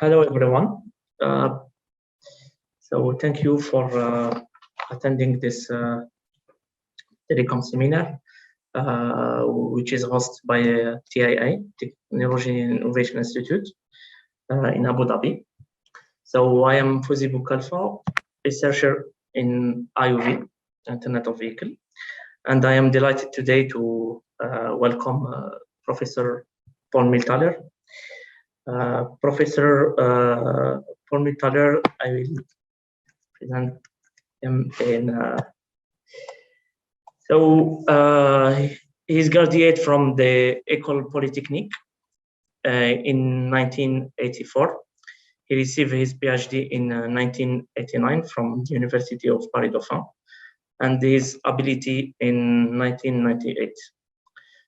Hello, everyone. So thank you for attending this telecom seminar, which is hosted by TII, Technology and Innovation Institute in Abu Dhabi. So I am Fouzi Boukalfa, researcher in IOV, Internet of Vehicle, and I am delighted today to welcome Professor Paul Muhlethaler. Professor Paul Muhlethaler, I will present him in. He's graduated from the Ecole Polytechnique in 1984. He received his PhD in 1989 from University of Paris Dauphine, and his ability in 1998.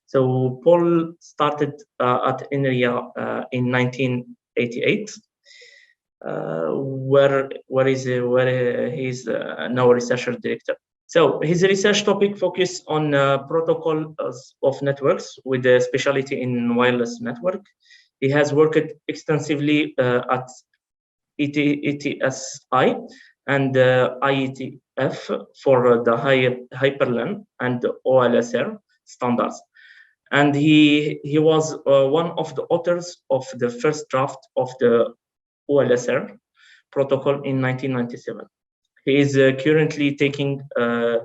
So Paul started at Inria in 1988, where he's now a researcher director. So his research topic focused on protocol of networks with a specialty in wireless network. He has worked extensively at ETSI and IETF for the HiPERLAN and OLSR standards. And he was one of the authors of the first draft of the OLSR protocol in 1997. He is currently taking a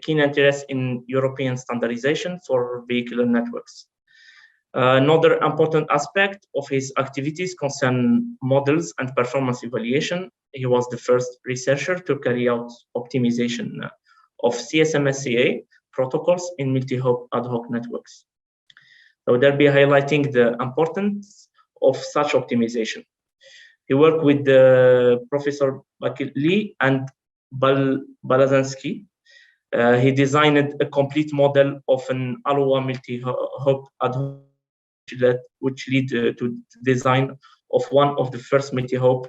keen interest in European standardization for vehicular networks. Another important aspect of his activities concern models and performance evaluation. He was the first researcher to carry out optimization of CSMA protocols in Multihop Ad Hoc Networks. So they'll be highlighting the importance of such optimization. He worked with Professor Baccelli and Blaszczyszyn. He designed a complete model of an Aloha multi-hop ad hoc which led to design of one of the first multi-hop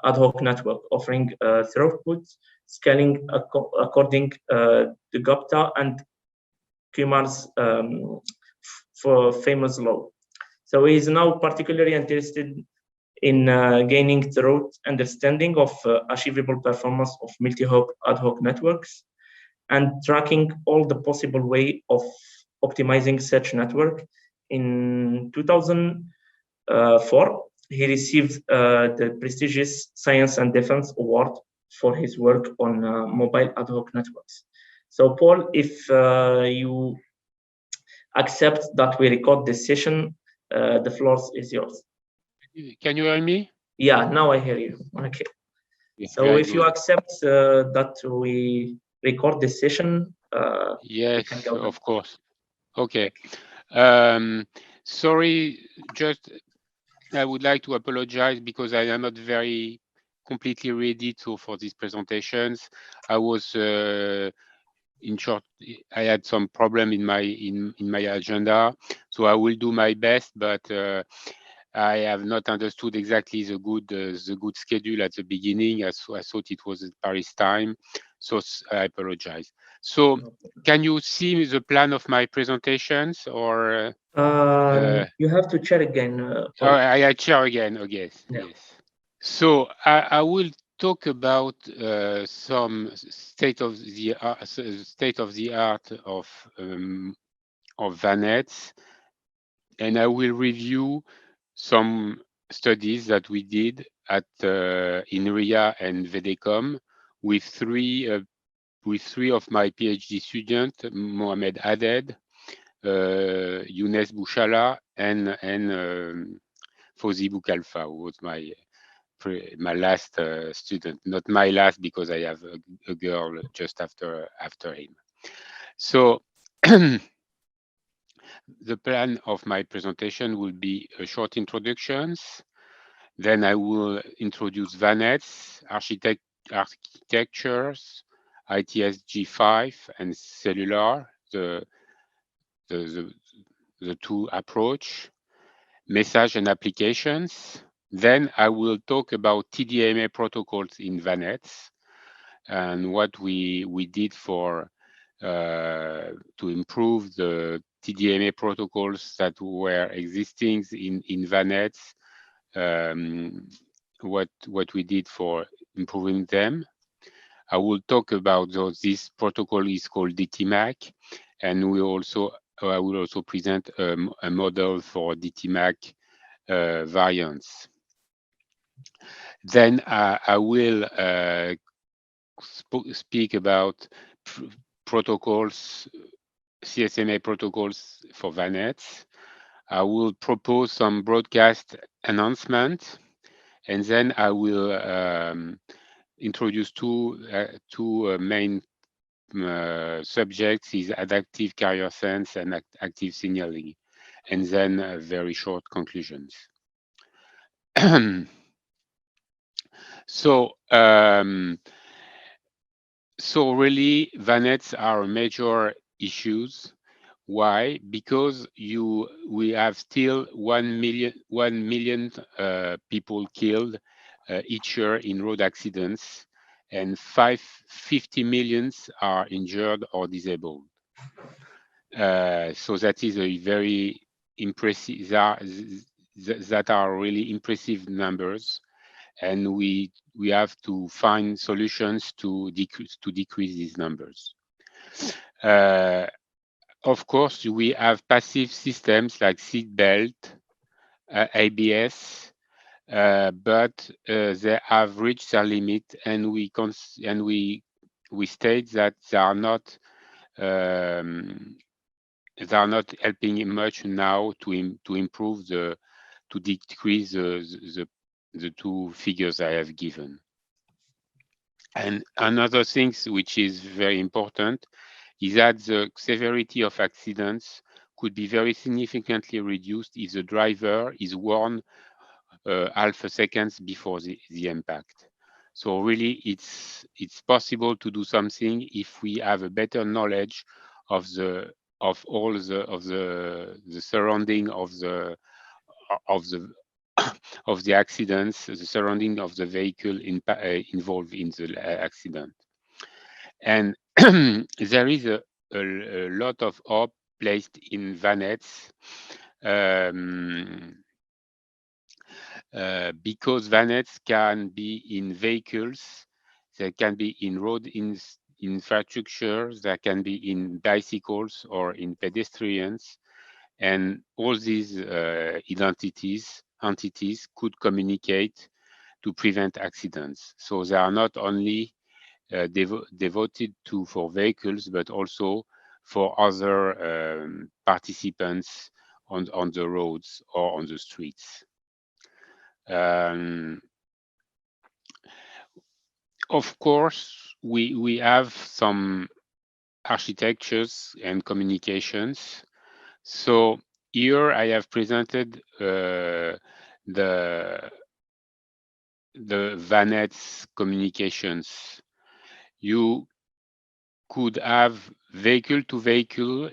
ad hoc network offering throughput scaling according to Gupta and Kumar's famous law. So he is now particularly interested in gaining thorough understanding of achievable performance of multi-hop ad hoc networks and tracking all the possible way of optimizing such network. In 2004, he received the prestigious Science and Defense Award for his work on mobile ad hoc networks. So Paul, if you accept that we record this session, the floor is yours. Can you hear me? Yeah, now I hear you. Okay. Yeah, so if you accept that we record this session, yes, of course. Okay. Sorry, just I would like to apologize because I am not very completely ready for these presentations. I was in short, I had some problem in my agenda, so I will do my best, but I have not understood exactly the good schedule at the beginning. I thought it was at Paris time, so I apologize. So, can you see the plan of my presentations, or you have to share again? I share again. Okay. Yeah. Yes. So I will talk about some state of the art of VANETs, and I will review some studies that we did at Inria and Vedecom with three of my PhD students, Mohamed Aded, Younes Bouchala, and Fouzi Boukalfa, who was my last student. Not my last because I have a girl just after him. So the plan of my presentation will be a short introductions. Then I will introduce VANETs, architectures, ITSG5 and cellular, the two approach, message and applications. Then I will talk about TDMA protocols in VANETs and what we did for to improve the TDMA protocols that were existing in VANETs what we did for improving them. I will talk about this protocol is called DTMAC, and I will also present a model for DTMAC variants. Then I will speak about protocols, CSMA protocols for VANETs. I will propose some broadcast announcement, and then I will introduce two main subjects: is adaptive carrier sense and active signaling, and then very short conclusions. So really, VANETs are major issues. Why? Because we have still 1 million people killed each year in road accidents, and 50 million are injured or disabled. So that is a very impressive. That are really impressive numbers, and we have to find solutions to decrease these numbers. Of course, we have passive systems like seat belt, ABS, but they have reached their limit, and we state that they are not helping much now to decrease the two figures I have given. And another thing which is very important is that the severity of accidents could be very significantly reduced if the driver is warned half a second before the impact. So really, it's possible to do something if we have a better knowledge of all the surrounding of the of the accidents, the surrounding of the vehicle involved in the accident. And there is a lot of hope placed in VANETs because VANETs can be in vehicles, they can be in road infrastructure, they can be in bicycles or in pedestrians, and all these entities could communicate to prevent accidents. So they are not only devoted for vehicles, but also for other participants on the roads or on the streets. Of course, we have some architectures and communications. So here I have presented the VANETs communications. You could have vehicle-to-vehicle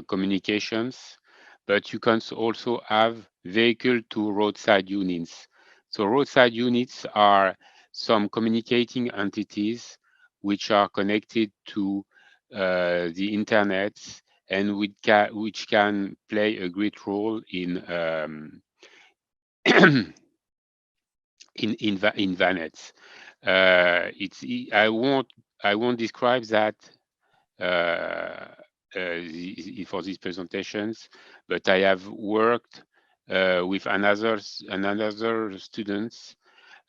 communications, but you can also have vehicle-to-roadside units. So roadside units are some communicating entities which are connected to the internet and which can play a great role in in VANETs. I won't describe that for these presentations, but I have worked with another students.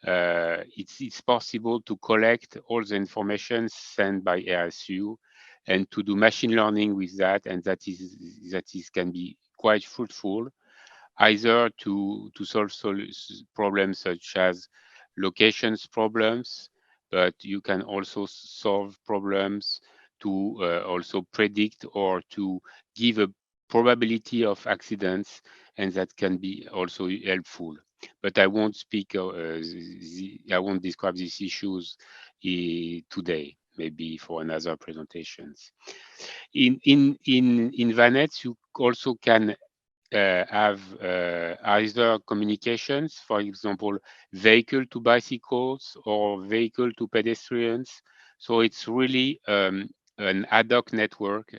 It's possible to collect all the information sent by RSU and to do machine learning with that, and that can be quite fruitful, either to solve problems such as locations problems, but you can also solve problems to also predict or to give a probability of accidents, and that can be also helpful. But I won't speak, I won't describe these issues today, maybe for another presentations. In VANETs, you also can have either communications, for example, vehicle to bicycles or vehicle to pedestrians. So it's really an ad hoc network,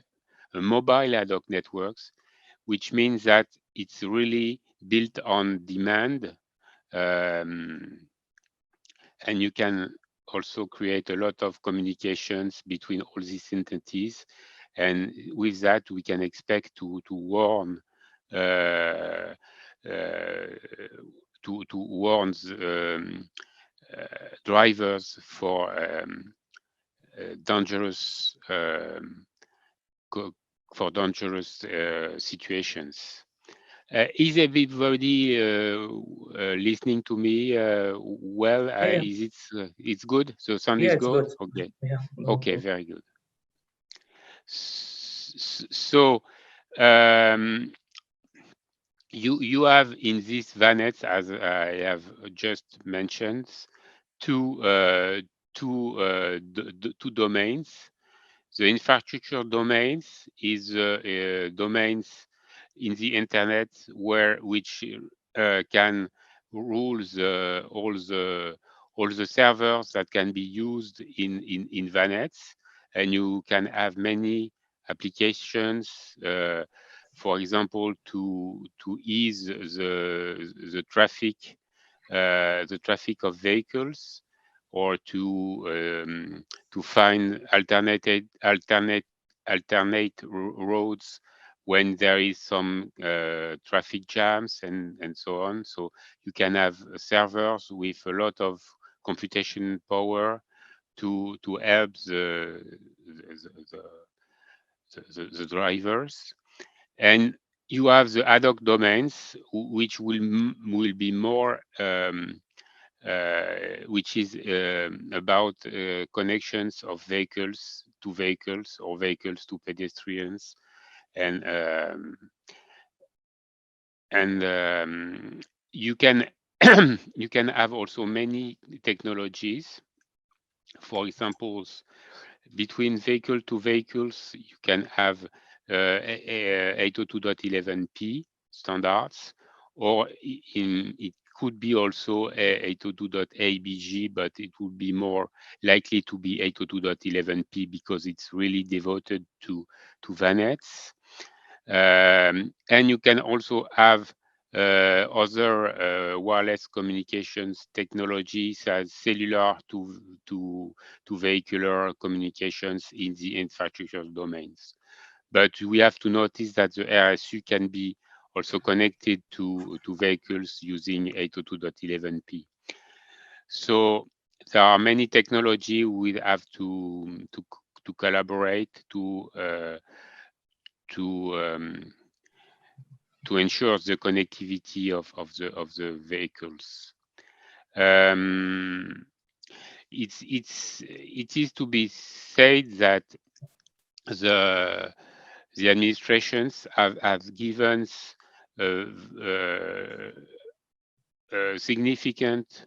a mobile ad hoc networks, which means that it's really built on demand. And you can also create a lot of communications between all these entities. And with that, we can expect to warn drivers for dangerous situations. Is everybody listening to me well? Yeah, Is it it's good? So sound yeah, is it's good? good. Okay. Yeah, Okay, very good. So you have in these VANETs, as I have just mentioned, two domains. The infrastructure domains is domains in the internet which can rule all the servers that can be used in VANETs, and you can have many applications. For example, to ease the traffic of vehicles, or to find alternate roads when there is some traffic jams and so on. So you can have servers with a lot of computation power to help the drivers. And you have the ad hoc domains, which will be more which is about connections of vehicles to vehicles, or vehicles to pedestrians, and you can you can have also many technologies. For example, between vehicle to vehicles, you can have 802.11p standards, or it could be also 802.abg, but it would be more likely to be 802.11p because it's really devoted to VANETs. And you can also have other wireless communications technologies, as cellular to vehicular communications in the infrastructure domains. But we have to notice that the RSU can be also connected to vehicles using 802.11p. So there are many technology we have to collaborate to ensure the connectivity of the vehicles. It is to be said that the administrations have given a significant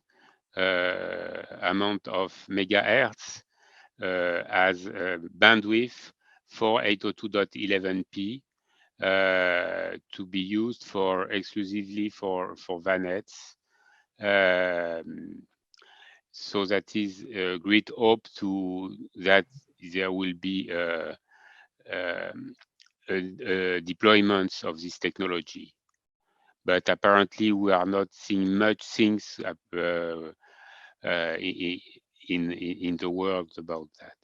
amount of megahertz as bandwidth for 802.11p to be used exclusively for VANETs. So that is a great hope that there will be deployments of this technology. But apparently we are not seeing much things in the world about that.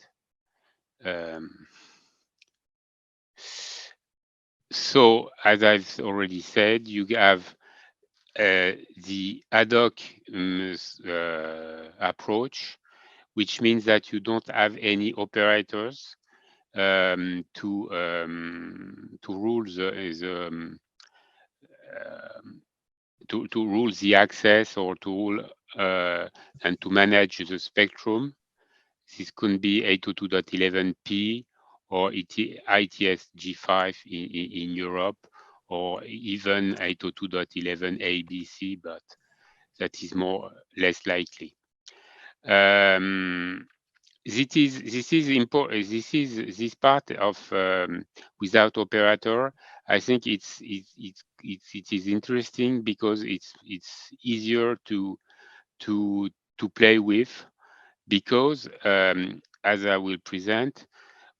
So, as I've already said, you have the ad hoc approach, which means that you don't have any operators to rule to rule the access, or to rule and to manage the spectrum. This could be 802.11p or ITS-G5 in Europe, or even 802.11 ABC, but that is less likely. This is important. This part of without operator. I think it is interesting because it's easier to play with, because as I will present,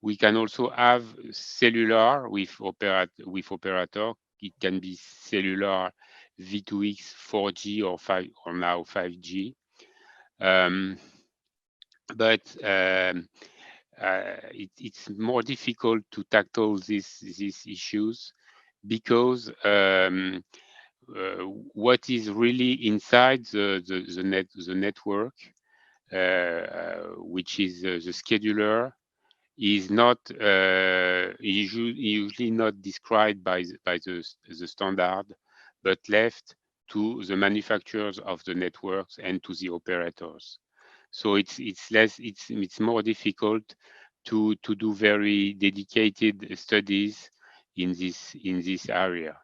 we can also have cellular with operator. It can be cellular V2X, 4G, or now 5G. But it's more difficult to tackle these issues because what is really inside the network, which is the scheduler, is not usually not described by the standard, but left to the manufacturers of the networks and to the operators. So it's more difficult to do very dedicated studies in this area.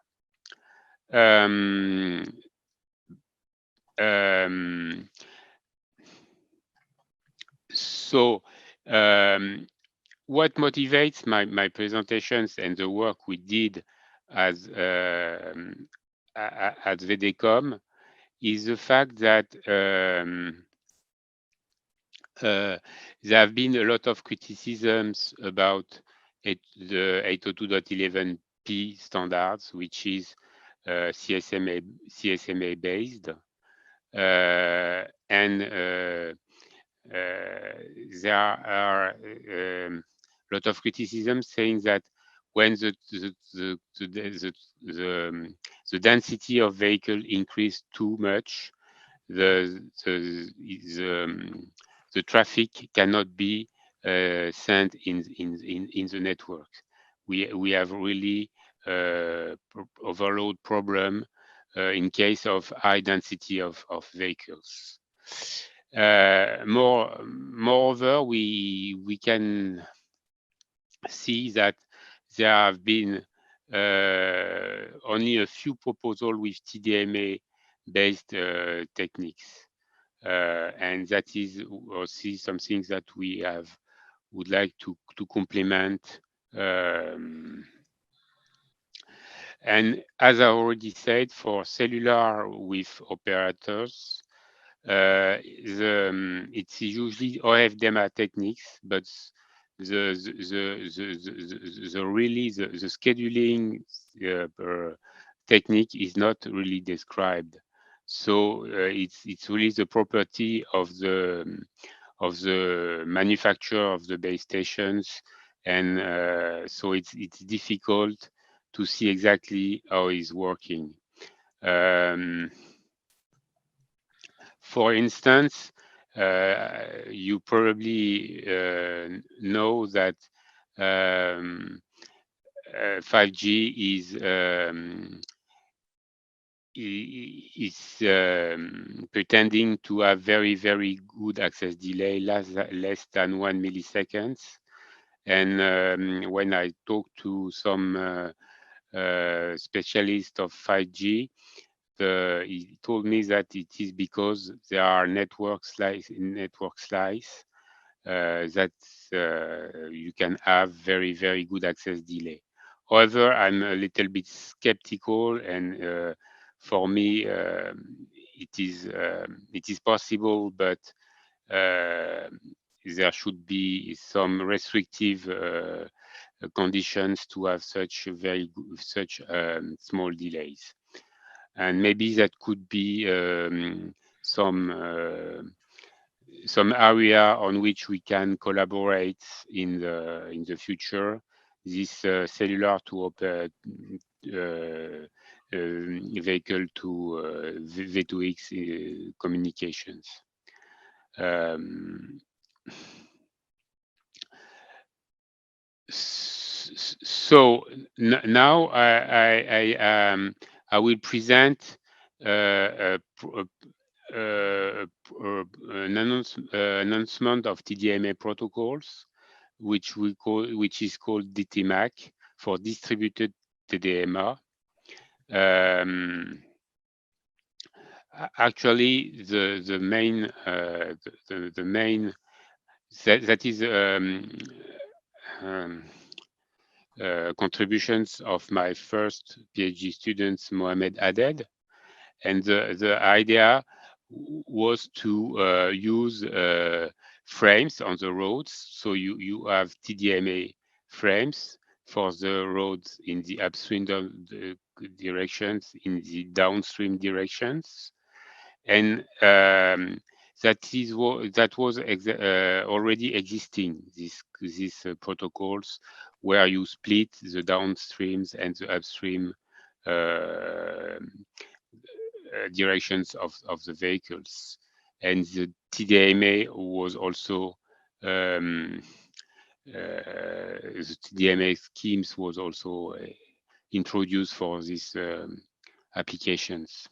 So what motivates my presentations and the work we did at Vedecom is the fact that there have been a lot of criticisms about the 802.11p standards, which is CSMA based, and there are a lot of criticism saying that when the density of vehicle increased too much, the traffic cannot be sent in the network. We have really overload problem in case of high density of vehicles. Moreover, we can see that there have been only a few proposals with TDMA based techniques, and that is also something that we would like to complement. And as I already said, for cellular with operators, it's usually OFDMA techniques, but the scheduling technique is not really described. So it's really the property of the manufacturer of the base stations, and so it's difficult to see exactly how it's working. For instance, you probably know that 5G is pretending to have very good access delay, less than 1 milliseconds. And when I talk to some specialists of 5G, he told me that it is because there are network slice that you can have very good access delay. However, I'm a little bit skeptical, and for me, it is possible, but there should be some restrictive conditions to have such small delays. And maybe that could be some area on which we can collaborate in the future. This cellular to operate vehicle to V2X communications. So now I will present an announcement of TDMA protocols, which is called DTMAC, for distributed TDMA. Actually, the main that is contributions of my first PhD students, Mohamed Aded, and the idea was to use frames on the roads. So you have TDMA frames for the roads in the upstream directions in the downstream directions, and that was already existing. These protocols where you split the downstreams and the upstream directions of the vehicles, and the TDMA was also the TDMA schemes was also introduced for these applications.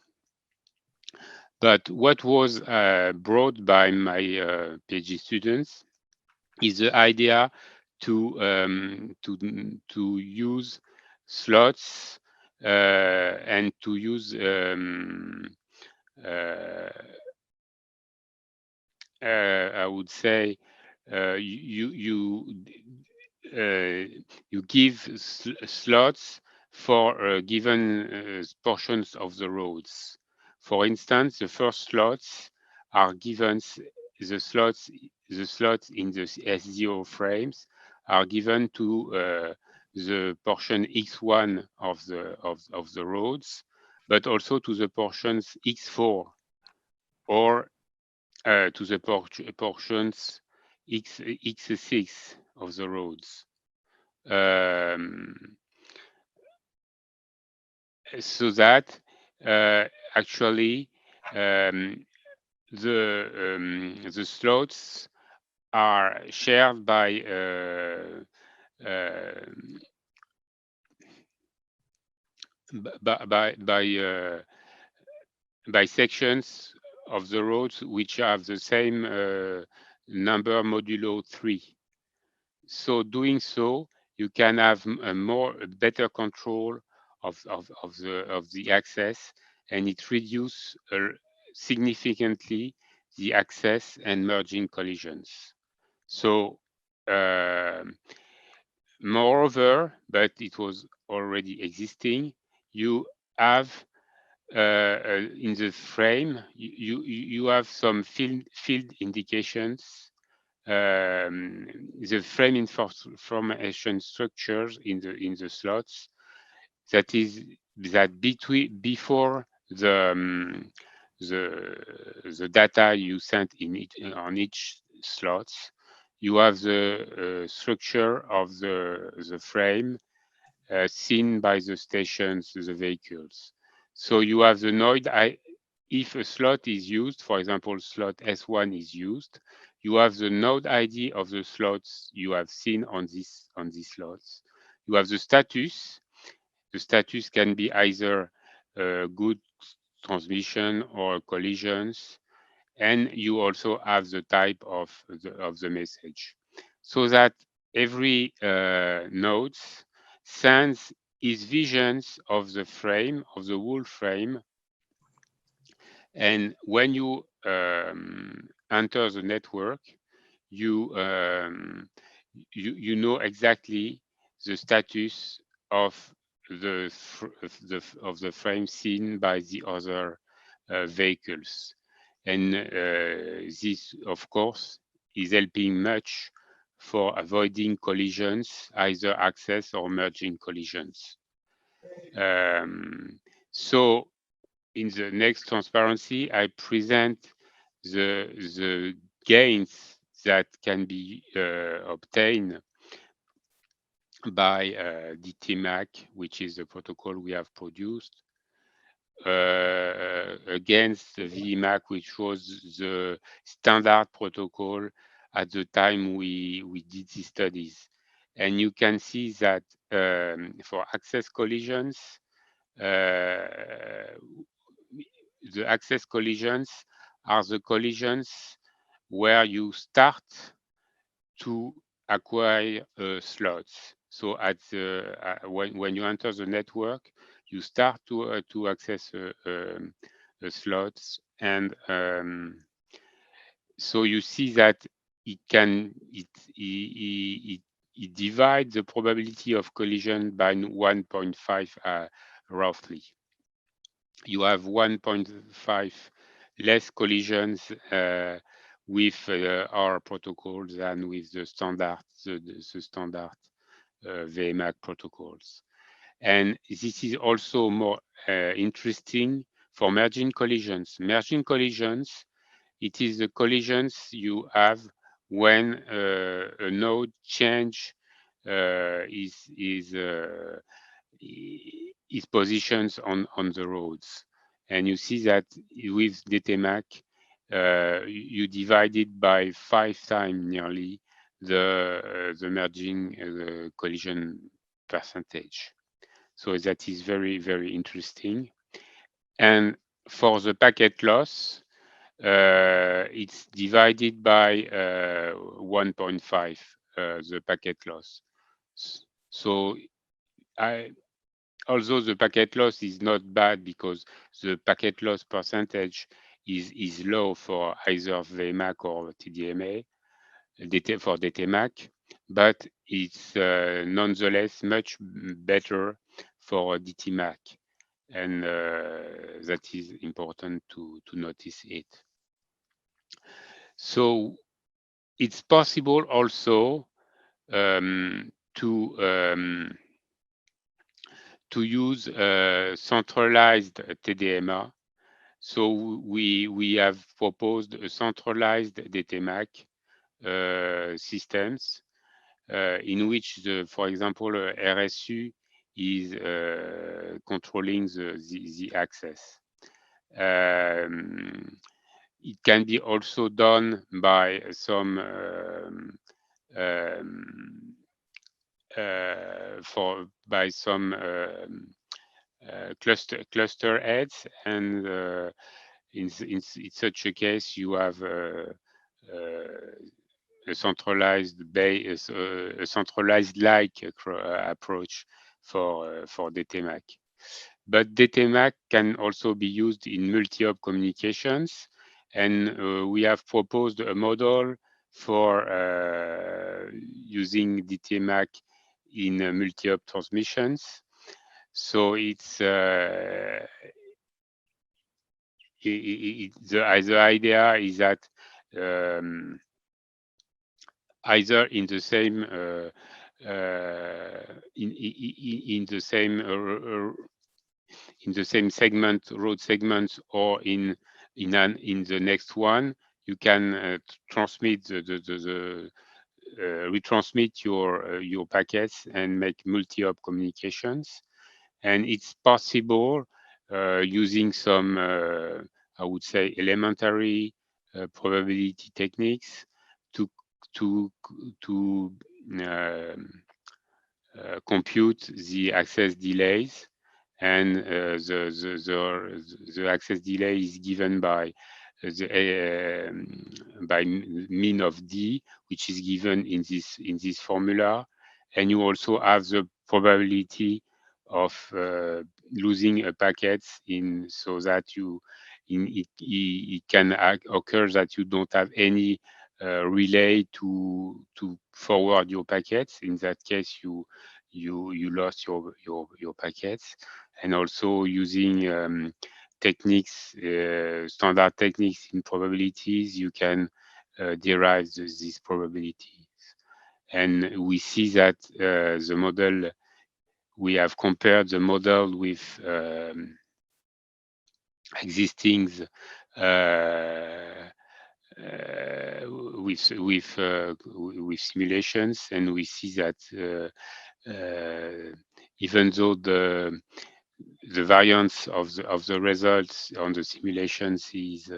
But what was brought by my PhD students is the idea to use slots and to use I would say you give slots for given portions of the roads. For instance, the first slots are given the slots in the S0 frames are given to the portion X1 of the roads, but also to the portions X4 or to the portions X6 of the roads. So that actually the slots are shared by sections of the roads which have the same number modulo 3. So doing so, you can have a better control of the access, and it reduces significantly the access and merging collisions. So moreover, but it was already existing, you have in the frame, you have some field indications. The frame information structures in the slots. That is that before the data you sent on each slots, you have the structure of the frame seen by the stations, the vehicles. So you have the node. If a slot is used, for example, slot S1 is used, you have the node ID of the slots you have seen on these slots. You have the status. The status can be either good transmission or collisions, and you also have the type of the message, so that every node sends its visions of the frame, of the whole frame, and when you enter the network, you know exactly the status of the frame seen by the other vehicles, and this, of course, is helping much for avoiding collisions, either access or merging collisions. So in the next transparency, I present the gains that can be obtained by DTMAC, which is the protocol we have produced, against the VMAC, which was the standard protocol at the time we did these studies. And you can see that for access collisions, the access collisions are the collisions where you start to acquire slots. So at the when you enter the network, you start to access slots, and so you see that it divides the probability of collision by 1.5 roughly. You have 1.5 less collisions with our protocol than with the standard VMAC protocols. And this is also more interesting for merging collisions. Merging collisions, it is the collisions you have when a node change is positions on the roads. And you see that with DTMAC, you divide it by 5 times nearly the merging collision percentage. So that is very, very interesting. And for the packet loss, it's divided by 1.5, the packet loss. So although the packet loss is not bad because the packet loss percentage is low for either VMAC or TDMA, for DTMAC, but it's nonetheless much better for DTMAC. And that is important to notice it. So it's possible also to use centralized TDMA. So we have proposed a centralized DTMAC systems in which, for example, RSU is controlling the access. It can be also done by some cluster heads, and in such a case you have a centralized base, a centralized like approach for DTMAC. But DTMAC can also be used in multi-hop communications, and we have proposed a model for using DTMAC in multi-hop transmissions. So it's the idea is that either in the same in the same segment, road segments, or in the next one, you can transmit retransmit your packets and make multi-hop communications. And it's possible using some, I would say, elementary probability techniques to compute the access delays. And the access delay is given by mean of D, which is given in this formula. And you also have the probability of losing a packet so that it can occur that you don't have any relay to forward your packets. In that case, you lost your packets. And also using techniques, standard techniques in probabilities, you can derive these probabilities. And we see that the model, we have compared the model with existing with simulations, and we see that even though the variance of the results on the simulations is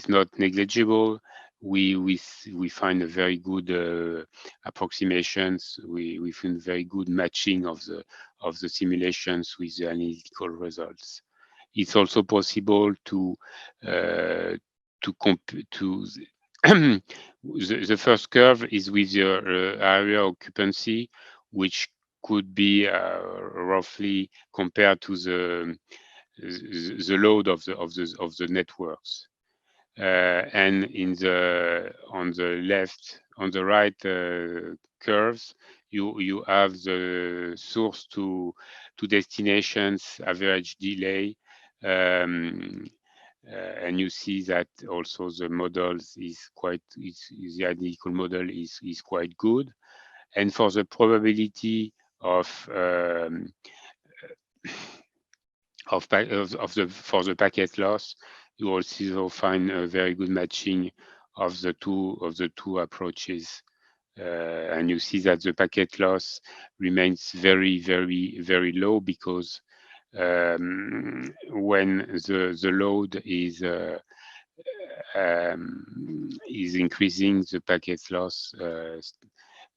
not negligible, we find a very good approximations. We find very good matching of the simulations with the analytical results. It's also possible to the first curve is with your area occupancy, which could be roughly compared to the load of the networks. And on the right curves, you have the source to destinations average delay, and you see that also the models the analytical model is quite good. And for the probability of for the packet loss. You also find a very good matching of the two approaches, and you see that the packet loss remains very low, because when the load is increasing, the packet loss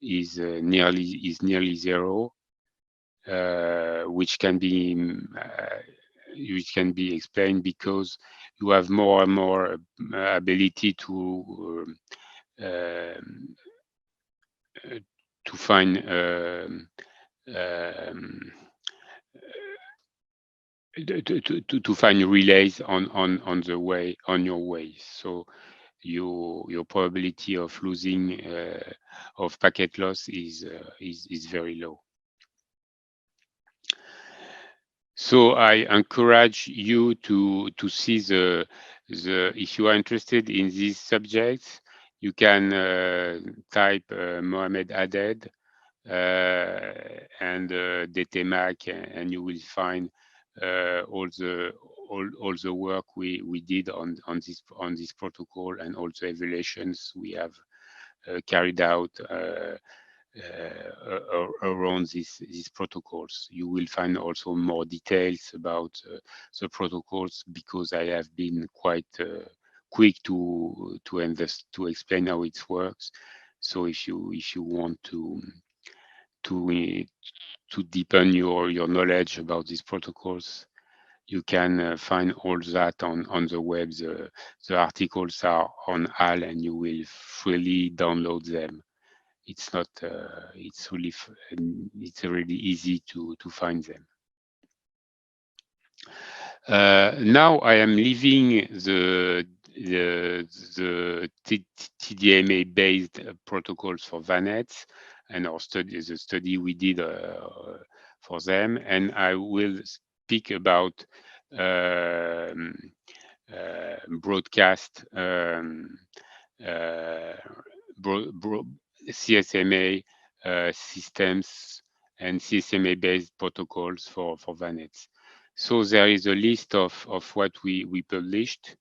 is nearly zero, which can be explained because you have more and more ability to find to find relays on your way. So your probability of losing of packet loss is very low. So I encourage you to see the if you are interested in these subjects, you can type Mohamed Aded and DTMAC, and you will find all the work we did on this protocol, and all the evaluations we have carried out around these protocols. You will find also more details about the protocols, because I have been quite quick to explain how it works. So if you want to deepen your knowledge about these protocols, you can find all that on the web. The articles are on HAL, and you will freely download them. It's not it's really easy to find them. Now I am leaving the TDMA based protocols for VANETs and the study we did for them, and I will speak about broadcast CSMA systems and CSMA based protocols for VANETs. So there is a list of what we published.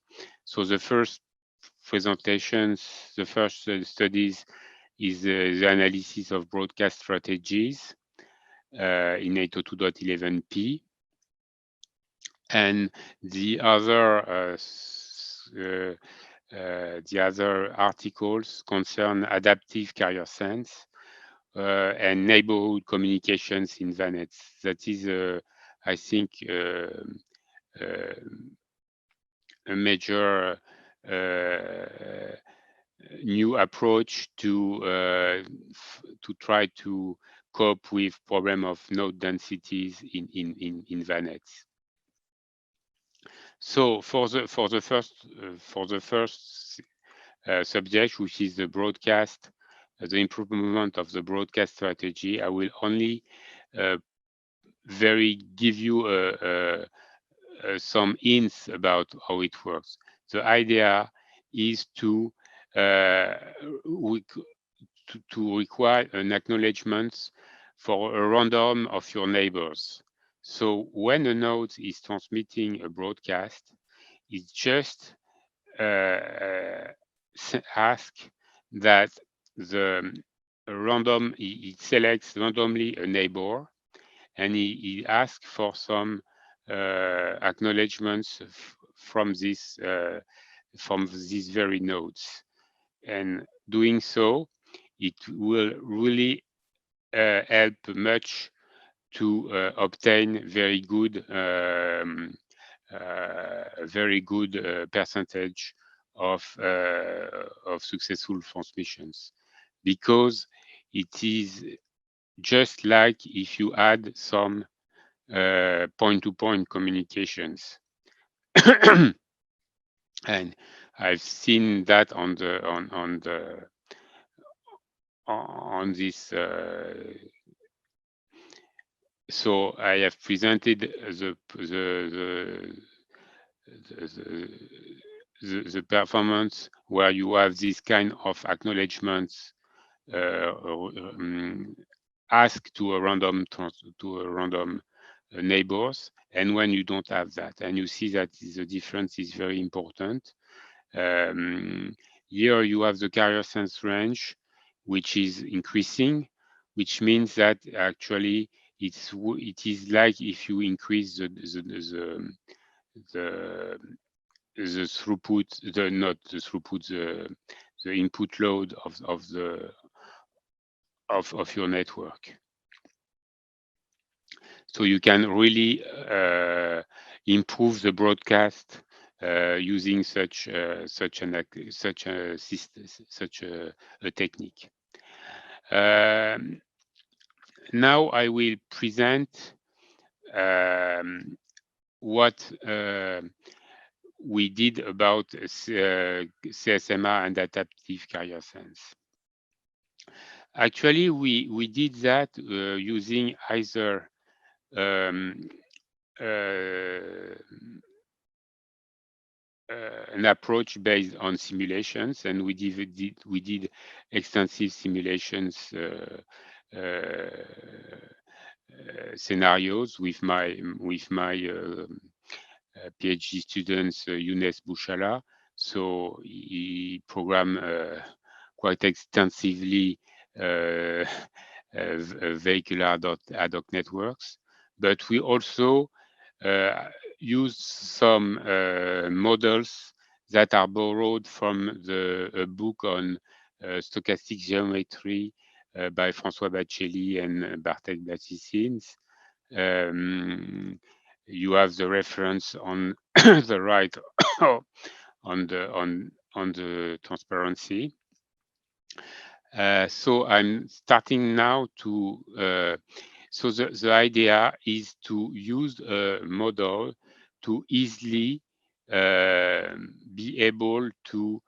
So the first presentations, the first studies is the analysis of broadcast strategies in 802.11p, and the other articles concern adaptive carrier sense and neighborhood communications in VANETs. That is, I think, a major new approach to try to cope with problem of node densities in VANETs. So for the first subject, which is the broadcast, the improvement of the broadcast strategy, I will only give you some hints about how it works. The idea is to require an acknowledgement for a random of your neighbors. So when a node is transmitting a broadcast, it just asks that it selects randomly a neighbor, and he asks for some acknowledgements from these very nodes. And doing so, it will really help much to obtain very good percentage of successful transmissions, because it is just like if you add some point-to-point communications. And I've seen that on this. So I have presented the performance where you have this kind of acknowledgements ask to a random neighbors, and when you don't have that, and you see that the difference is very important. Here you have the carrier sense range, which is increasing, which means that actually it is like if you increase the throughput, the input load of your network. So you can really improve the broadcast using such a technique. Now I will present what we did about CSMR and adaptive carrier sense. Actually, we did that using either an approach based on simulations, and we did extensive simulations scenarios with my PhD students Younes Bouchala. So he programmed quite extensively Vehicular Ad Hoc Networks, but we also used some models that are borrowed from a book on stochastic geometry by François Baccelli and Blaszczyszyn. You have the reference on the right on the transparency. So I'm starting now to. So the idea is to use a model to easily be able to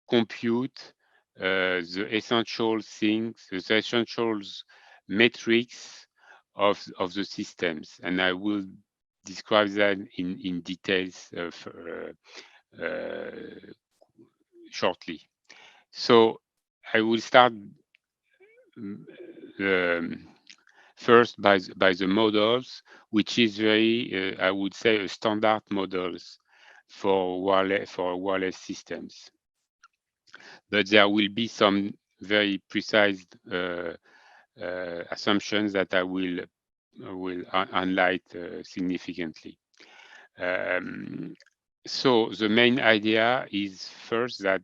compute the essential things, the essential metrics of the systems, and I will describe that in details shortly. So I will start first by the models, which is very, I would say, a standard models for wireless systems. But there will be some very precise assumptions that I will highlight significantly. So the main idea is first that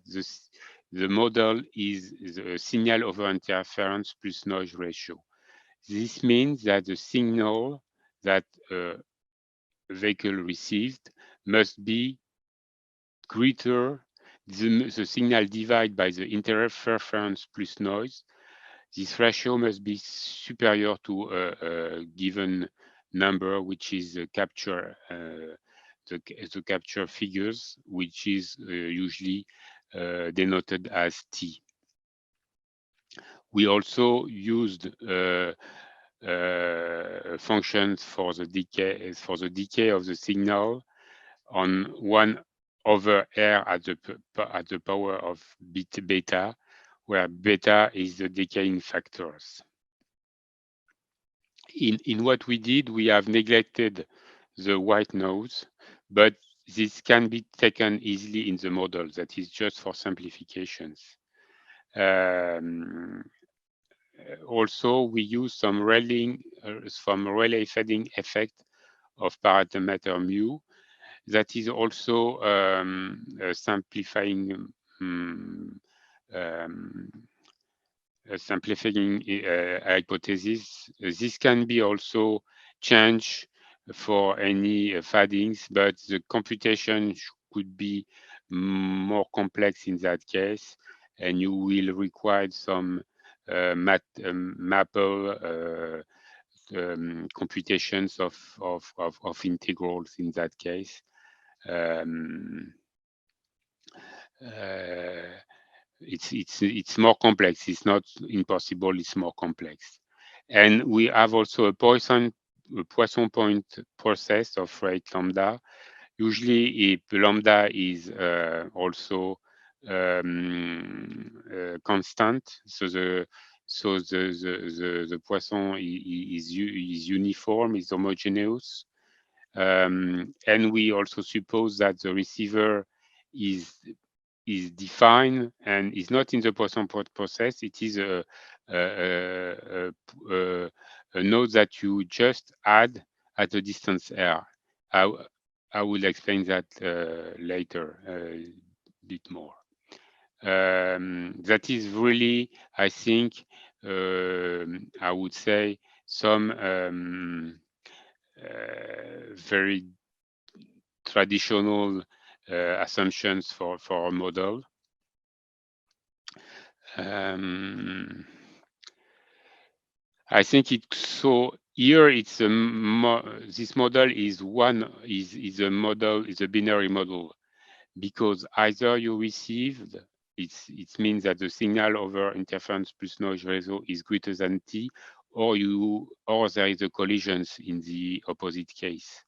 the model is the signal over interference plus noise ratio. This means that the signal that a vehicle received must be greater, the signal divided by the interference plus noise. This ratio must be superior to a given number, which is the capture figures, which is usually denoted as T. We also used functions for the decay of the signal on 1 over R at the power of beta, where beta is the decaying factors. In what we did, we have neglected the white noise, but this can be taken easily in the model. That is just for simplifications. Also, we use some relay fading effect of parameter mu. That is also simplifying hypothesis. This can be also changed for any fadings, but the computation could be more complex in that case, and you will require some Maple computations of integrals in that case. It's more complex. It's not impossible. It's more complex, and we have also a Poisson point process of rate lambda. Usually, if lambda is also constant, so So the poisson is uniform, is homogeneous. And we also suppose that the receiver is defined and is not in the Poisson process. It is a node that you just add at a distance r. I will explain that later a bit more. That is really, I think, I would say, some very traditional assumptions for a model. I think it so here it's a this model is a binary model, because either you received it means that the signal over interference plus noise ratio is greater than T, or there is a collisions in the opposite case.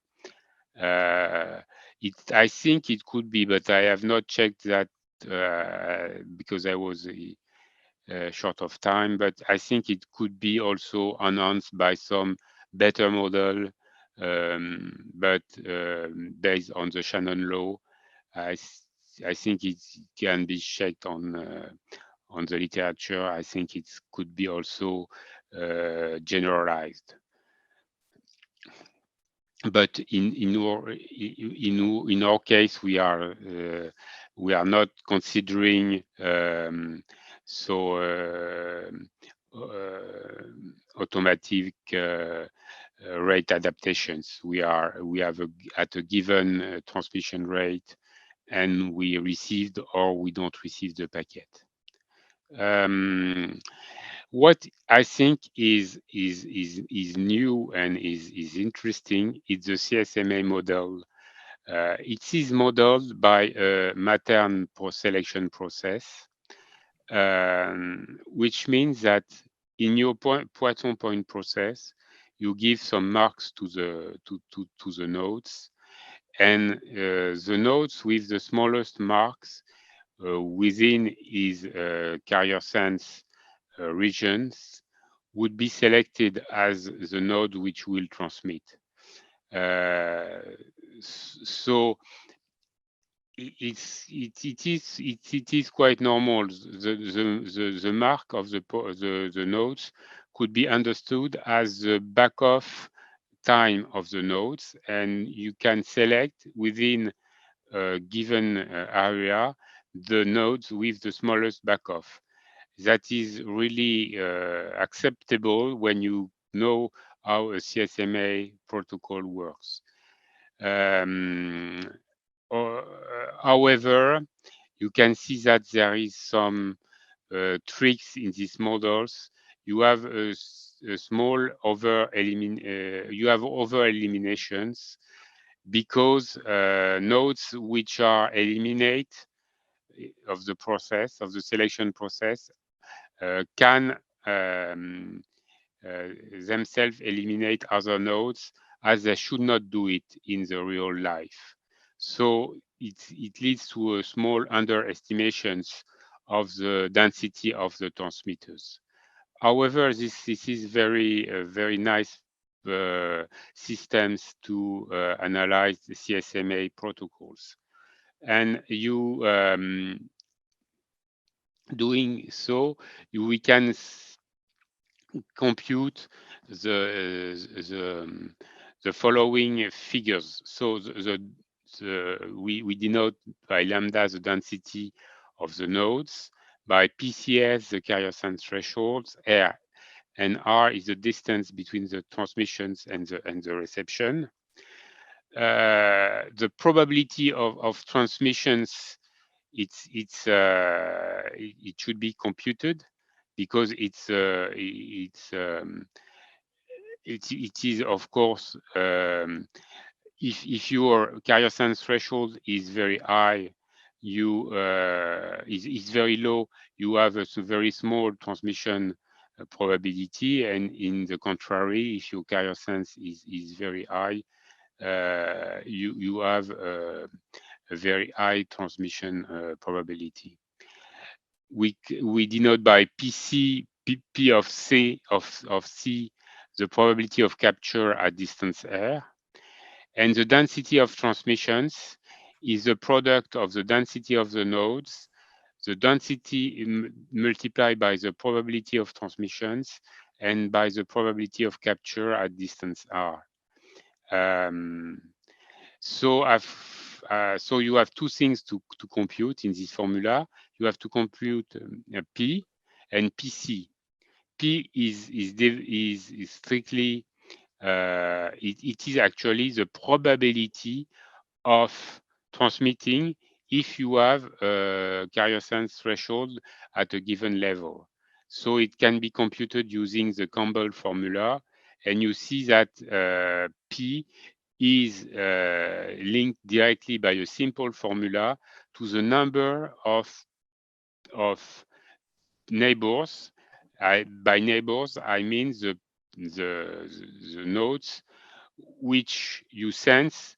I think it could be, but I have not checked that because I was short of time. But I think it could be also enhanced by some better model, but based on the Shannon law. I think it can be checked on the literature. I think it could be also generalized. But in our case, we are not considering automatic rate adaptations. We have at a given transmission rate, and we received or we don't receive the packet. What I think is new and is interesting is the CSMA model. It is modeled by a Matern selection process, which means that in your Poisson point process, you give some marks to the nodes, and the nodes with the smallest marks within his carrier sense regions would be selected as the node which will transmit. So it is quite normal. The mark of the nodes could be understood as the back off time of the nodes, and you can select within a given area the nodes with the smallest back off. That is really acceptable when you know how a CSMA protocol works. However, you can see that there is some tricks in these models. You have a small over eliminations, because nodes which are eliminate of the process, of the selection process, can themselves eliminate other nodes, as they should not do it in the real life. So it leads to a small underestimations of the density of the transmitters. However, this is very nice systems to analyze the CSMA protocols. And you doing so, we can compute the following figures. So we denote by lambda the density of the nodes, by PCS the carrier sense thresholds, R, and R is the distance between the transmissions and the reception. The probability of transmissions, it should be computed, because it is of course, if your carrier sense threshold is very high, is very low, you have a very small transmission probability, and in the contrary, if your carrier sense is very high, you have a very high transmission probability. We denote by PC P of C, the probability of capture at distance r. And the density of transmissions is the product of the density of the nodes, the density multiplied by the probability of transmissions and by the probability of capture at distance r. So you have two things to compute in this formula. You have to compute P and PC. P is strictly it is actually the probability of transmitting if you have a carrier sense threshold at a given level. So it can be computed using the Campbell formula, and you see that P is linked directly by a simple formula to the number of neighbors. By neighbors, I mean the nodes which you sense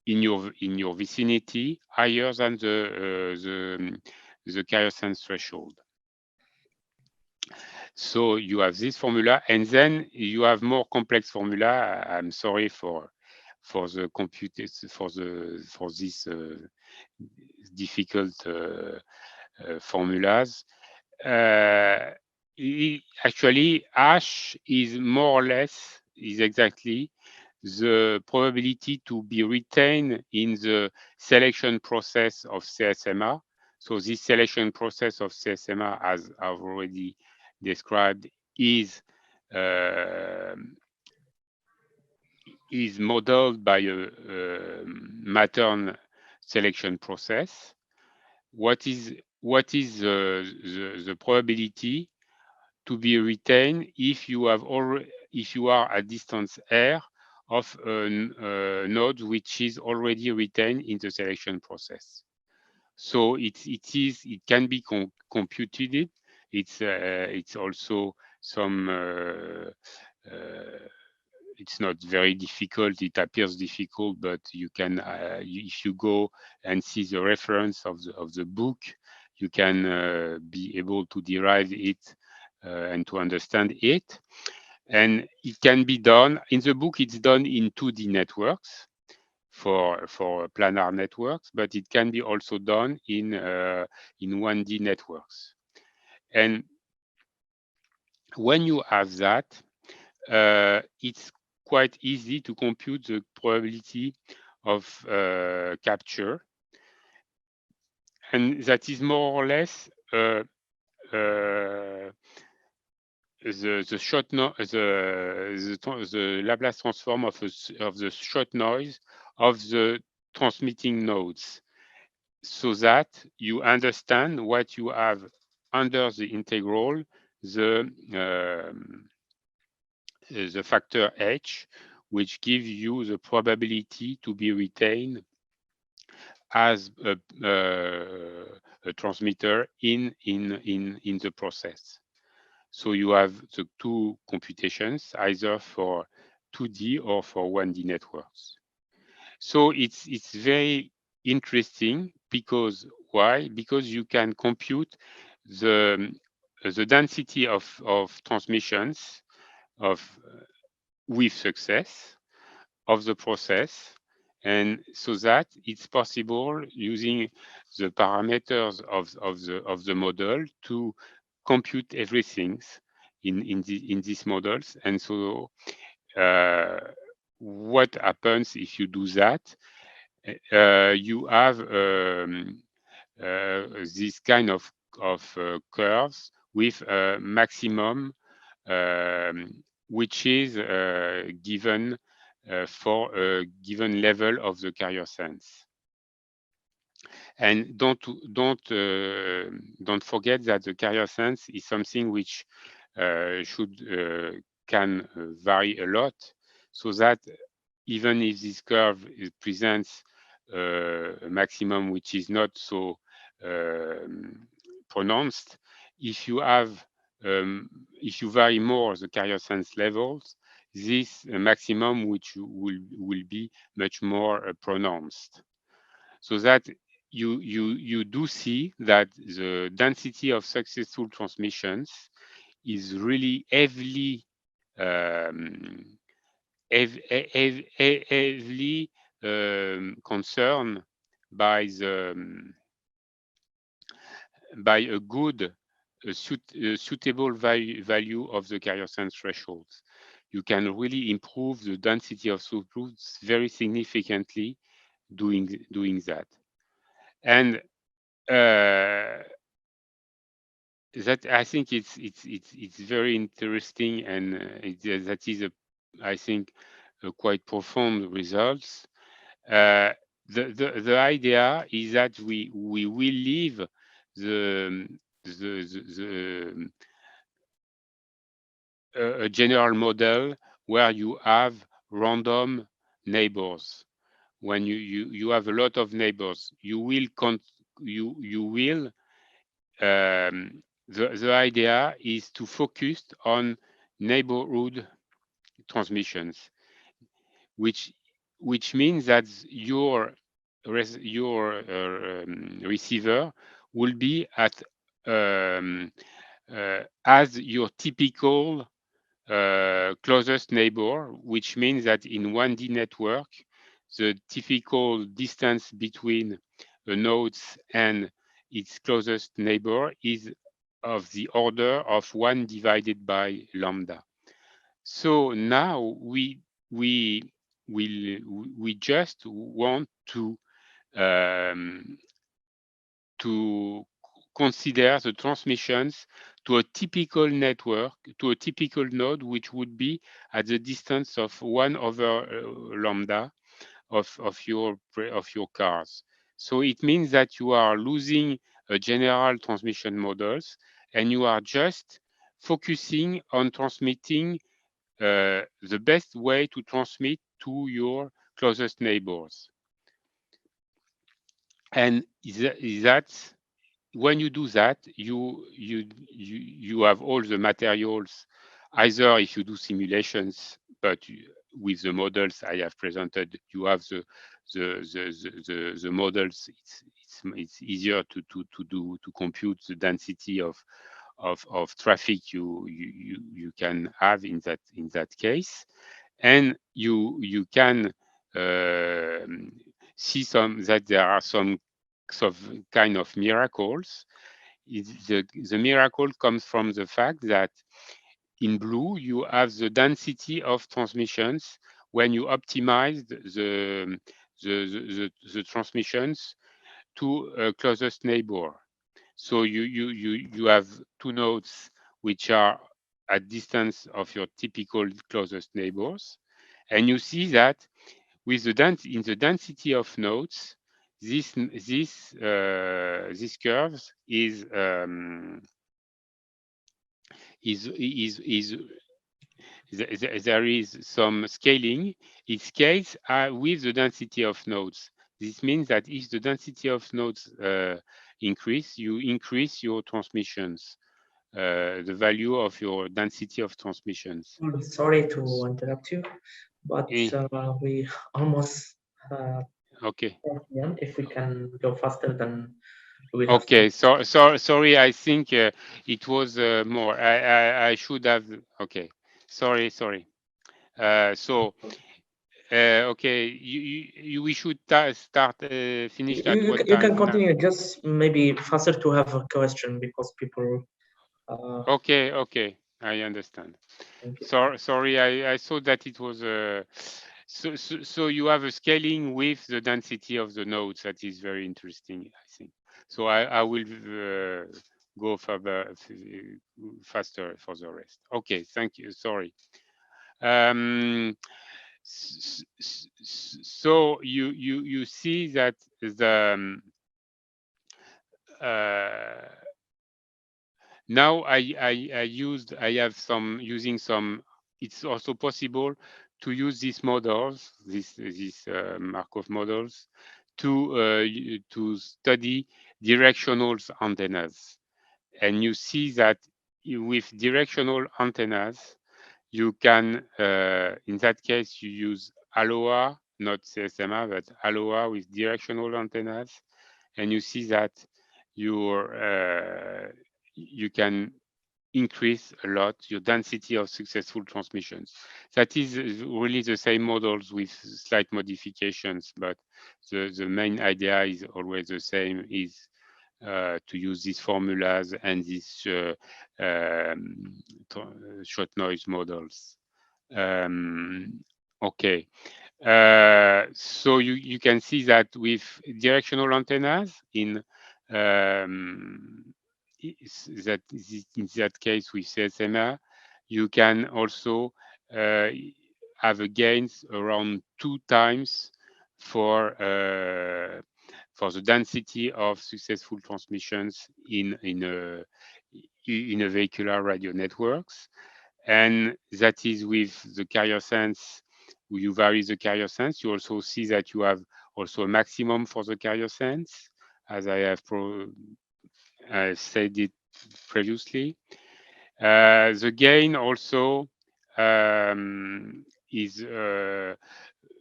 in your vicinity higher than the carrier sense threshold. So you have this formula, and then you have more complex formula. I'm sorry for the for this difficult formulas. Actually, H is more or less exactly the probability to be retained in the selection process of CSMR. So this selection process of CSMR, as I've already described, is modeled by a Mattern selection process. What is the probability to be retained if you are at distance r of a node which is already retained in the selection process? So it can be computed. It's also some it's not very difficult. It appears difficult, but you can, if you go and see the reference of the book, you can be able to derive it and to understand it. And it can be done in the book. It's done in 2D networks for planar networks, but it can be also done in 1D networks. And when you have that, it's quite easy to compute the probability of capture, and that is more or less the Laplace transform of the short noise of the transmitting nodes, so that you understand what you have under the integral, the factor h, which gives you the probability to be retained as a transmitter in the process. So you have the two computations, either for 2D or for 1D networks. So it's very interesting because why? Because you can compute the density of transmissions with success of the process, and so that it's possible using the parameters of the model to compute everything in these models. And so what happens if you do that? You have this kind of curves with a maximum which is given for a given level of the carrier sense. And don't forget that the carrier sense is something which can vary a lot, so that even if this curve presents a maximum which is not so pronounced, if you vary more the carrier sense levels, this maximum which will be much more pronounced. So that you do see that the density of successful transmissions is really heavily concerned by a good suitable value of the carrier sense thresholds. You can really improve the density of throughputs very significantly doing that. And that, I think it's very interesting, and that is I think quite profound results. The idea is that we will leave a general model where you have random neighbors. When you have a lot of neighbors, the idea is to focus on neighborhood transmissions, which means that your receiver will be at as your typical closest neighbor, which means that in 1D network, the typical distance between the nodes and its closest neighbor is of the order of 1 divided by lambda. So now we just want to consider the transmissions to a typical network, to a typical node, which would be at the distance of 1 over lambda of your cars. So it means that you are losing a general transmission models, and you are just focusing on transmitting the best way to transmit to your closest neighbors. And that's when you do that, you have all the materials, either if you do simulations, but with the models I have presented, you have the models. It's easier to compute the density of traffic you can have in that case, and you can see that there are some kind of miracles. The miracle comes from the fact that in blue you have the density of transmissions when you optimize the transmissions to a closest neighbor. So you have two nodes which are at distance of your typical closest neighbors, and you see that with in the density of nodes, this curves is there is some scaling. It scales with the density of nodes. This means that if the density of nodes increase, you increase your transmissions, the value of your density of transmissions. I'm sorry to interrupt you, but we almost okay. If we can go faster, then we will. Okay, sorry. I think it was more. I should have. Okay, sorry. So okay, we should start finish at what you time? can continue. Just maybe faster to have a question because people. Okay, I understand. Sorry, I thought that it was so you have a scaling with the density of the nodes. That is very interesting, I think. So I will go further faster for the rest. Okay, thank you. Sorry. So you see that the now I have some using some. It's also possible to use these models, these Markov models, to study directional antennas, and you see that with directional antennas, you can, in that case, you use Aloha, not CSMR, but Aloha with directional antennas, and you see that you can increase a lot your density of successful transmissions. That is really the same models with slight modifications, but the main idea is always the same, is to use these formulas and these short noise models. Okay, so you can see that with directional antennas in in that case with CSMR, you can also have a gains around 2 times for the density of successful transmissions in a vehicular radio networks, and that is with the carrier sense. You vary the carrier sense. You also see that you have also a maximum for the carrier sense, as I have said it previously. The gain also is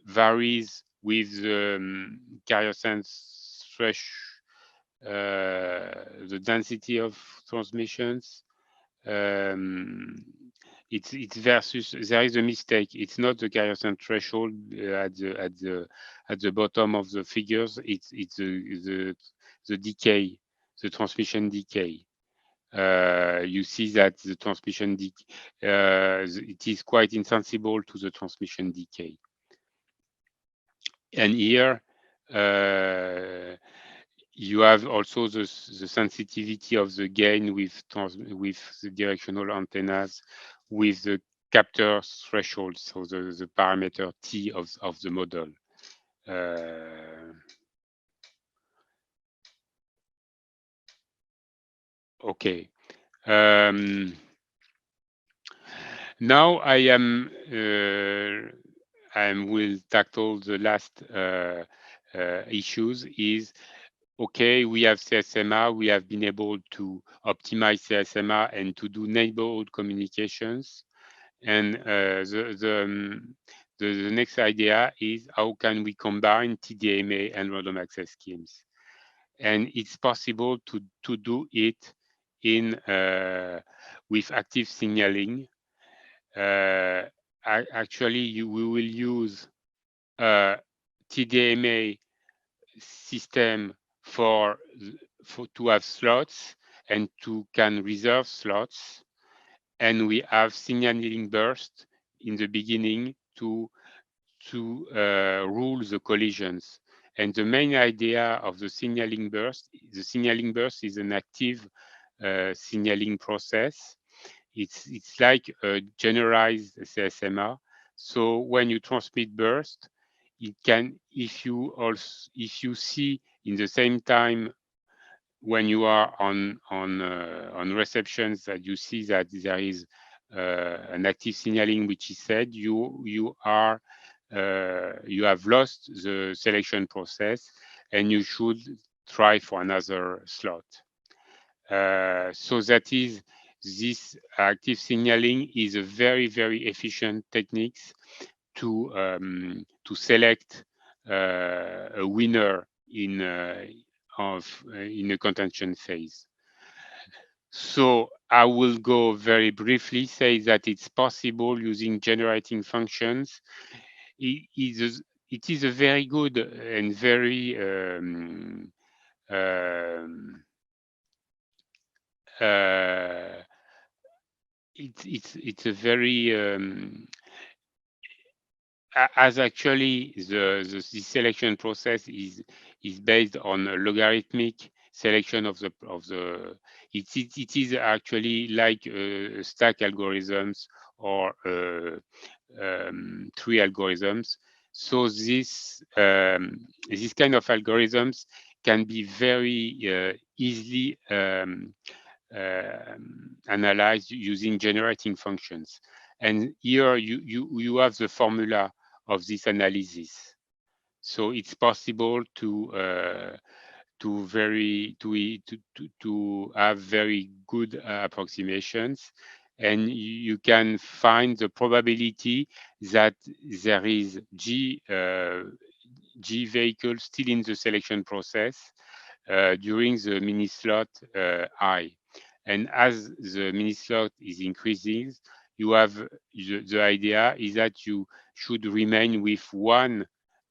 varies with the carrier sense the density of transmissions. It's versus, there is a mistake. It's not the carrier sense threshold at the bottom of the figures. It's the decay, the transmission decay. You see that the transmission it is quite insensible to the transmission decay. And here you have also the sensitivity of the gain with the directional antennas with the capture threshold, so the parameter T of the model. Okay. Now I will tackle the last issues. Is okay, we have CSMR, we have been able to optimize CSMR and to do neighborhood communications. And the next idea is how can we combine TDMA and random access schemes? And it's possible to do it in with active signaling. Actually, we will use TDMA system to have slots and to can reserve slots, and we have signaling burst in the beginning to rule the collisions. And the main idea of the signaling burst is an active signaling process. It's like a generalized CSMR. So when you transmit burst, it can, if you see in the same time when you are on receptions that you see that there is an active signaling which is said, you have lost the selection process and you should try for another slot. So that is, this active signaling is a very, very efficient technique to select a winner in a contention phase. So I will go very briefly, say that it's possible using generating functions. It is a very good and very it's a very as actually the selection process is based on a logarithmic selection of the it is actually like stack algorithms or tree algorithms. So this kind of algorithms can be very easily analyzed using generating functions. And here you have the formula of this analysis. So it's possible to have very good approximations, and you can find the probability that there is G vehicle still in the selection process during the mini slot I. And as the mini slot is increasing, you have the idea is that you should remain with one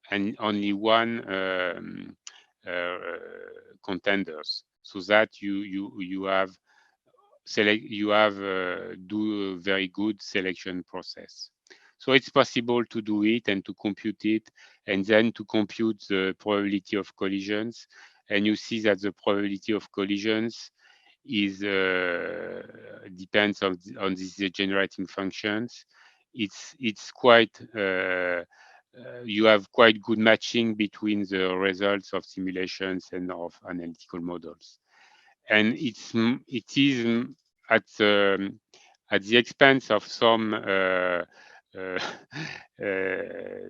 and only one contenders, so that you have do a very good selection process. So it's possible to do it and to compute it, and then to compute the probability of collisions. And you see that the probability of collisions is depends on these generating functions. It's quite you have quite good matching between the results of simulations and of analytical models. And it is at the expense of some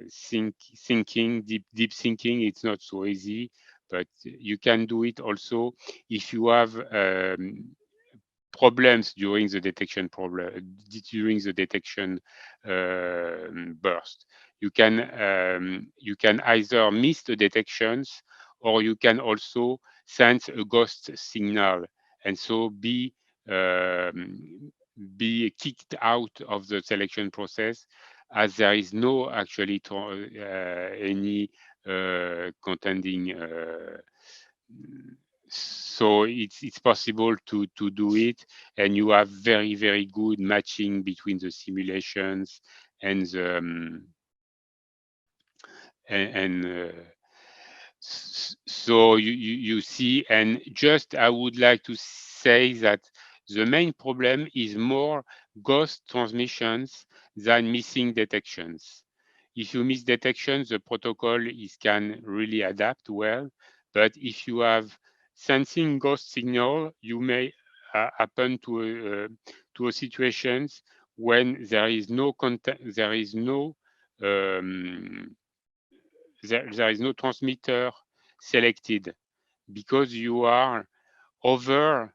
thinking, deep thinking. It's not so easy, but you can do it also if you have problems during the detection burst. You can either miss the detections, or you can also sense a ghost signal, and so be kicked out of the selection process, as there is no actually any contending. So it's possible to do it, and you have very good matching between the simulations and the so you see. And just I would like to say that the main problem is more ghost transmissions than missing detections. If you miss detections, the protocol can really adapt well, but if you have sensing ghost signal, you may happen to a situations when there is no there is no transmitter selected, because you are over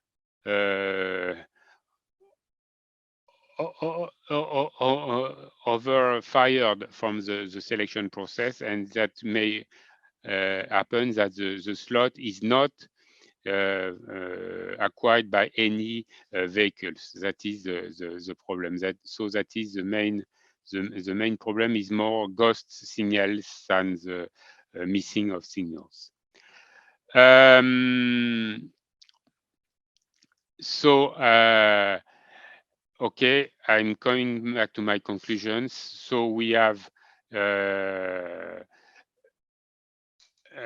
fired from the selection process, and that may happen that the slot is not acquired by any vehicles. That is the problem. So that is the main problem is more ghost signals than the missing of signals. Okay, I'm coming back to my conclusions. So we have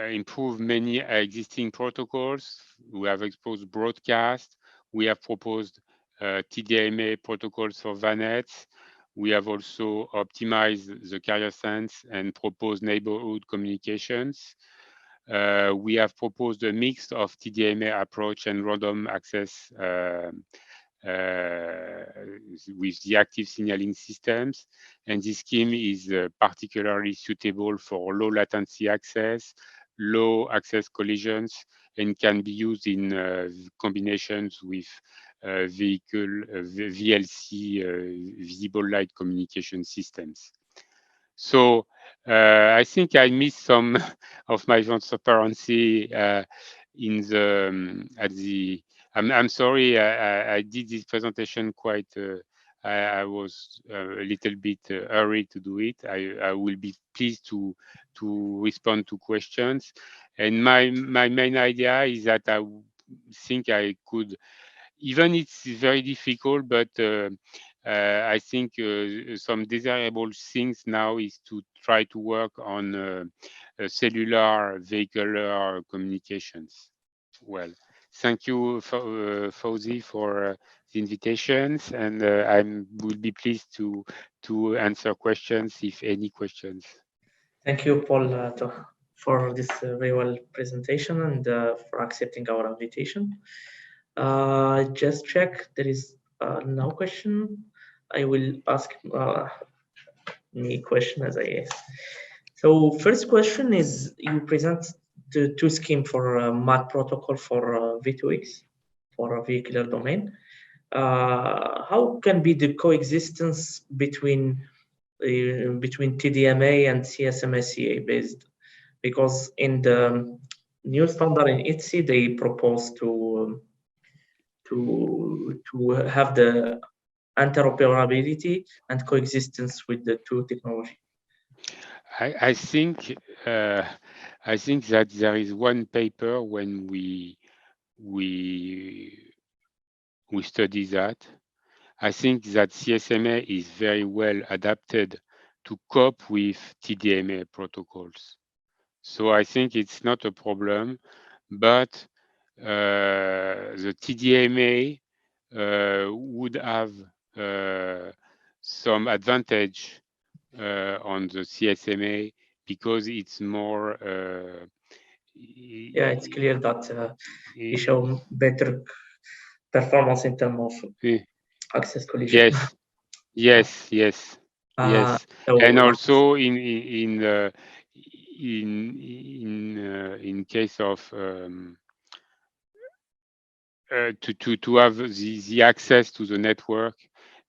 improved many existing protocols. We have exposed broadcast. We have proposed TDMA protocols for VANETs. We have also optimized the carrier sense and proposed neighborhood communications. We have proposed a mix of TDMA approach and random access with the active signaling systems. And this scheme is particularly suitable for low latency access, low access collisions, and can be used in combinations with VLC, visible light communication systems. So I think I missed some of my transparency in the I'm sorry, I did this presentation quite. I was a little bit hurried to do it. I will be pleased to respond to questions. And my main idea is that I think I could, even it's very difficult, but I think some desirable things now is to try to work on cellular vehicular communications. Well, thank you, Fauzi, for the invitations, and I will be pleased to answer questions if any questions. Thank you, Paul, for this very well presentation and for accepting our invitation. Just check, there is no question. I will ask me question as I guess. So first question is, you present the two scheme for MAT protocol for V2X for a vehicular domain. How can be the coexistence between TDMA and CSMA CA based? Because in the new standard in ETSI, they propose to have the interoperability and coexistence with the two technology? I think that there is one paper when we study that. I think that CSMA is very well adapted to cope with TDMA protocols. So I think it's not a problem, but the TDMA would have some advantage on the CSMA because it's more. Yeah, it's clear that you show better performance in terms of access collision. Yes. So And also in case of to have the access to the network,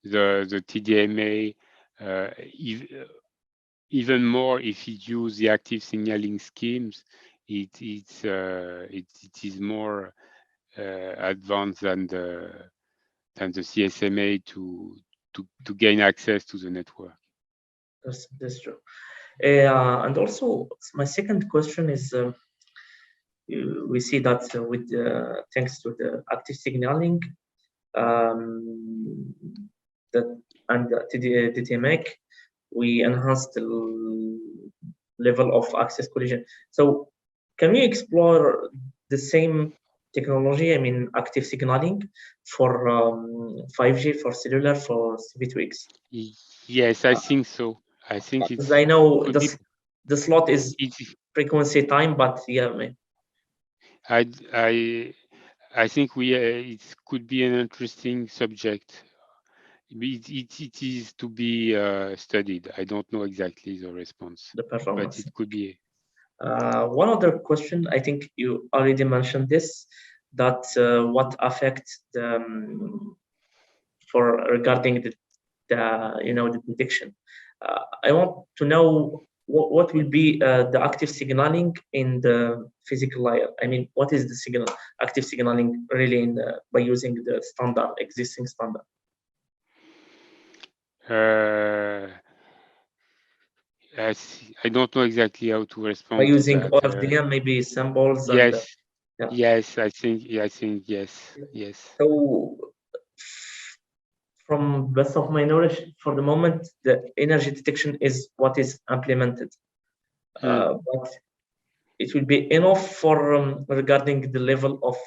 the TDMA, even more if it use the active signaling schemes, it is more advanced than the CSMA to gain access to the network. That's true. And also, my second question is, we see that with thanks to the active signaling, and the DTMAC, we enhanced the level of access collision. So, can we explore the same technology? I mean, active signaling for 5G, for cellular, for CV2X? Yes, I think so. I think it's. I know the slot is frequency time, but yeah, I think it could be an interesting subject. It is to be studied. I don't know exactly the response, the performance, but it could be. One other question, I think you already mentioned this, that what affects the regarding the the detection. I want to know what will be the active signaling in the physical layer. I mean, what is the active signaling really by using the standard existing standard? I don't know exactly how to respond By using to that. OFDM, maybe symbols. Yes, and yes, I think yes. So, from best of my knowledge, for the moment, the energy detection is what is implemented, but it will be enough for regarding the level of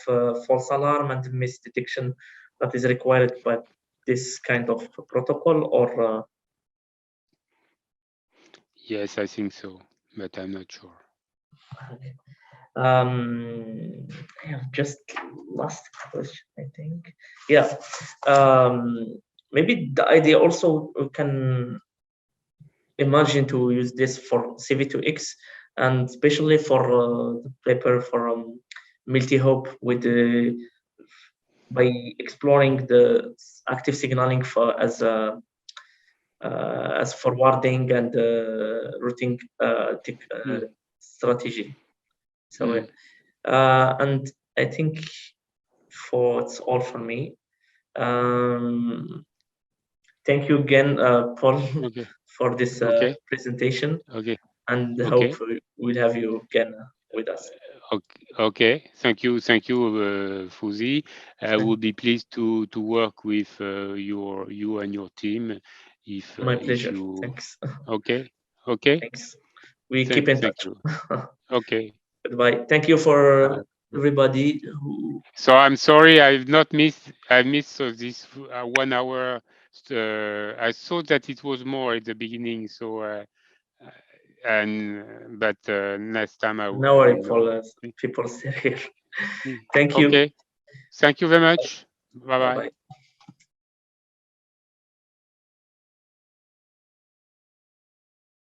false alarm and miss detection that is required by this kind of protocol, or yes, I think so, but I'm not sure. Just last question, I think. Yeah, maybe the idea also can imagine to use this for CV2X, and especially for the paper for Multihop with by exploring the active signaling for as forwarding and routing strategy. So, and I think it's all for me. Thank you again, Paul, for this presentation. And hope we'll have you again with us. Okay. Thank you, Fuzi. I will be pleased to work with you and your team. My pleasure. Thanks. Okay. Thanks. We keep in touch. Okay. Goodbye. Thank you for everybody. So I'm sorry I missed this 1 hour. I thought that it was more at the beginning. So but next time I will. No worry for people here. Thank you. Okay. Thank you very much. Bye bye.